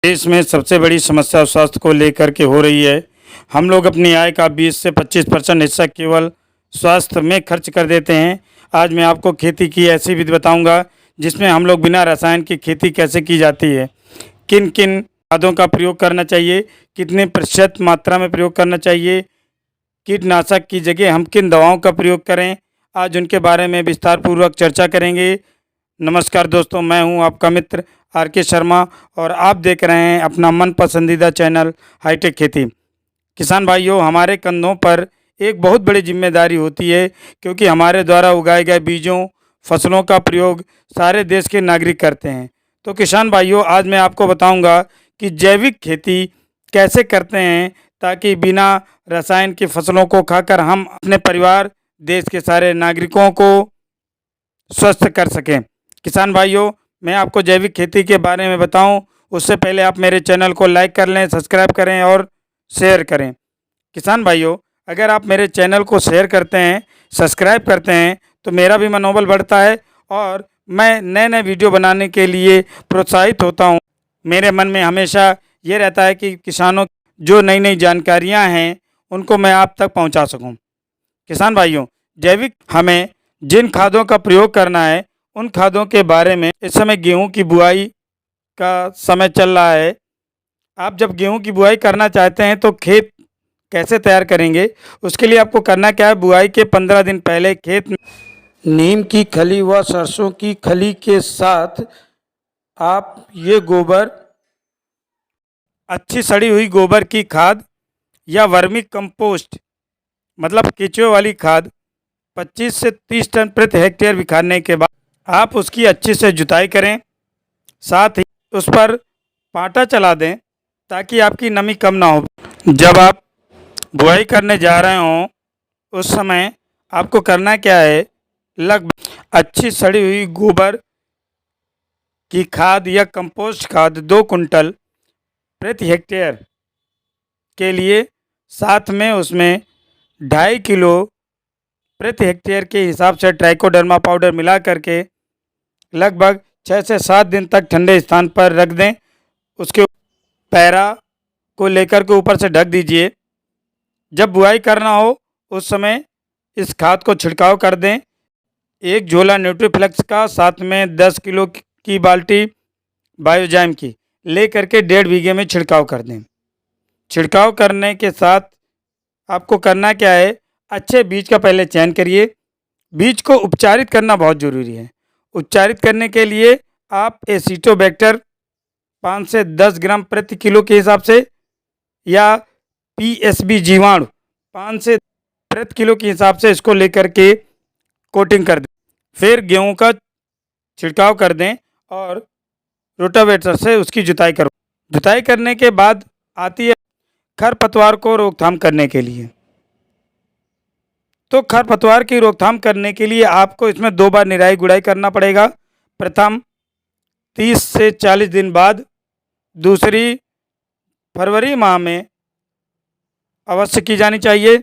देश में सबसे बड़ी समस्या स्वास्थ्य को लेकर के हो रही है। हम लोग अपनी आय का 20 से 25% हिस्सा केवल स्वास्थ्य में खर्च कर देते हैं। आज मैं आपको खेती की ऐसी विधि बताऊंगा जिसमें हम लोग बिना रसायन की खेती कैसे की जाती है, किन किन खादों का प्रयोग करना चाहिए, कितने प्रतिशत मात्रा में प्रयोग करना चाहिए, कीटनाशक की जगह हम किन दवाओं का प्रयोग करें। आज उनके बारे में विस्तार पूर्वक चर्चा करेंगे। नमस्कार दोस्तों, मैं हूं आपका मित्र आर.के. शर्मा और आप देख रहे हैं अपना मन पसंदीदा चैनल हाईटेक खेती। किसान भाइयों, हमारे कंधों पर एक बहुत बड़ी जिम्मेदारी होती है क्योंकि हमारे द्वारा उगाए गए बीजों फसलों का प्रयोग सारे देश के नागरिक करते हैं। तो किसान भाइयों, आज मैं आपको बताऊंगा कि जैविक खेती कैसे करते हैं ताकि बिना रसायन की फसलों को खाकर हम अपने परिवार, देश के सारे नागरिकों को स्वस्थ कर सकें। किसान भाइयों, मैं आपको जैविक खेती के बारे में बताऊं उससे पहले आप मेरे चैनल को लाइक कर लें, सब्सक्राइब करें और शेयर करें। किसान भाइयों, अगर आप मेरे चैनल को शेयर करते हैं, सब्सक्राइब करते हैं तो मेरा भी मनोबल बढ़ता है और मैं नए नए वीडियो बनाने के लिए प्रोत्साहित होता हूं। मेरे मन में हमेशा ये रहता है कि किसानों जो नई नई जानकारियां हैं उनको मैं आप तक पहुंचा सकूं। किसान भाइयों, जैविक हमें जिन खादों का प्रयोग करना है उन खादों के बारे में इस समय गेहूं की बुआई का समय चल रहा है। आप जब गेहूं की बुआई करना चाहते हैं तो खेत कैसे तैयार करेंगे, उसके लिए आपको करना क्या है, बुआई के 15 दिन पहले खेत में नीम की खली व सरसों की खली के साथ आप ये गोबर, अच्छी सड़ी हुई गोबर की खाद या वर्मी कंपोस्ट मतलब केचुए वाली खाद 25 से 30 टन प्रति हेक्टेयर बिखारने के बाद आप उसकी अच्छी से जुताई करें। साथ ही उस पर पाटा चला दें ताकि आपकी नमी कम ना हो। जब आप बुआई करने जा रहे हों उस समय आपको करना क्या है, लगभग अच्छी सड़ी हुई गोबर की खाद या कंपोस्ट खाद 2 कुंटल प्रति हेक्टेयर के लिए, साथ में उसमें 2.5 किलो प्रति हेक्टेयर के हिसाब से ट्राइकोडर्मा पाउडर मिला करके लगभग 6 से 7 दिन तक ठंडे स्थान पर रख दें। उसके पैरा को लेकर के ऊपर से ढक दीजिए। जब बुआई करना हो उस समय इस खाद को छिड़काव कर दें। एक झोला न्यूट्रीफ्लेक्स का, साथ में 10 किलो की बाल्टी बायोजाइम की ले करके 1.5 बीघे में छिड़काव कर दें। छिड़काव करने के साथ आपको करना क्या है, अच्छे बीज का पहले चयन करिए। बीज को उपचारित करना बहुत ज़रूरी है। उपचारित करने के लिए आप एसिटोबैक्टर 5 से 10 ग्राम प्रति किलो के हिसाब से या पीएसबी जीवाणु 5 से प्रति किलो के हिसाब से इसको लेकर के कोटिंग कर दें। फिर गेहूं का छिड़काव कर दें और रोटावेटर से उसकी जुताई करो। जुताई करने के बाद आती है खरपतवार को रोकथाम करने के लिए। तो खरपतवार की रोकथाम करने के लिए आपको इसमें 2 बार निराई गुड़ाई करना पड़ेगा। प्रथम 30 से 40 दिन बाद, दूसरी फरवरी माह में अवश्य की जानी चाहिए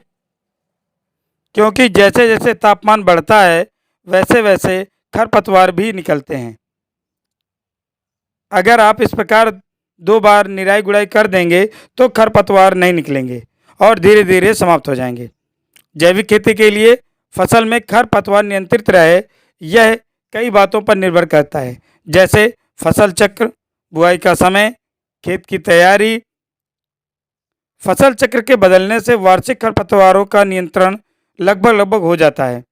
क्योंकि जैसे जैसे तापमान बढ़ता है वैसे वैसे खरपतवार भी निकलते हैं। अगर आप इस प्रकार 2 बार निराई गुड़ाई कर देंगे तो खरपतवार नहीं निकलेंगे और धीरे धीरे समाप्त हो जाएंगे। जैविक खेती के लिए फसल में खरपतवार नियंत्रित रहे, यह कई बातों पर निर्भर करता है, जैसे फसल चक्र, बुआई का समय, खेत की तैयारी। फसल चक्र के बदलने से वार्षिक खरपतवारों का नियंत्रण लगभग हो जाता है।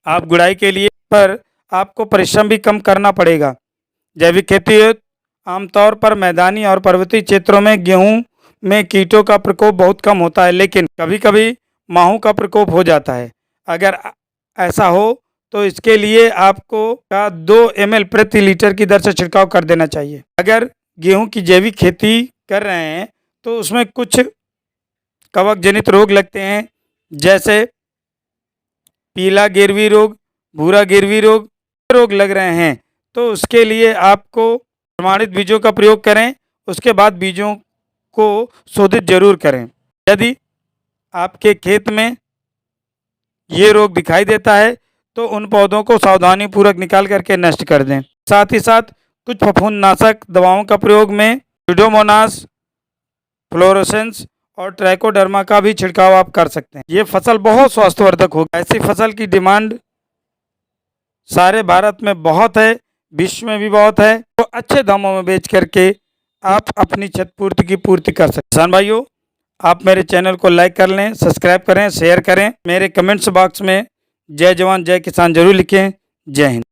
आप गुड़ाई के लिए पर आपको परिश्रम भी कम करना पड़ेगा। जैविक खेती आमतौर पर मैदानी और पर्वतीय क्षेत्रों में गेहूं में कीटों का प्रकोप बहुत कम होता है, लेकिन कभी कभी माहू का प्रकोप हो जाता है। अगर ऐसा हो तो इसके लिए आपको 2 ml प्रति लीटर की दर से छिड़काव कर देना चाहिए। अगर गेहूं की जैविक खेती कर रहे हैं तो उसमें कुछ कवक जनित रोग लगते हैं, जैसे पीला गिरवी रोग, भूरा गिरवी रोग लग रहे हैं तो उसके लिए आपको प्रमाणित बीजों का प्रयोग करें। उसके बाद बीजों को शोधित जरूर करें। यदि आपके खेत में ये रोग दिखाई देता है तो उन पौधों को सावधानी पूर्वक निकाल करके नष्ट कर दें। साथ ही साथ कुछ फफूंदनाशक दवाओं का प्रयोग में स्यूडोमोनास, फ्लोरोसेंस और ट्राइकोडर्मा का भी छिड़काव आप कर सकते हैं। ये फसल बहुत स्वास्थ्यवर्धक होगी। ऐसी फसल की डिमांड सारे भारत में बहुत है, विश्व में भी बहुत है। तो अच्छे दामों में बेच करके आप अपनी क्षतिपूर्ति की पूर्ति कर सकते हैं। किसान भाइयों, आप मेरे चैनल को लाइक कर लें, सब्सक्राइब करें, शेयर करें। मेरे कमेंट्स बॉक्स में जय जवान जय किसान जरूर लिखें। जय हिंद।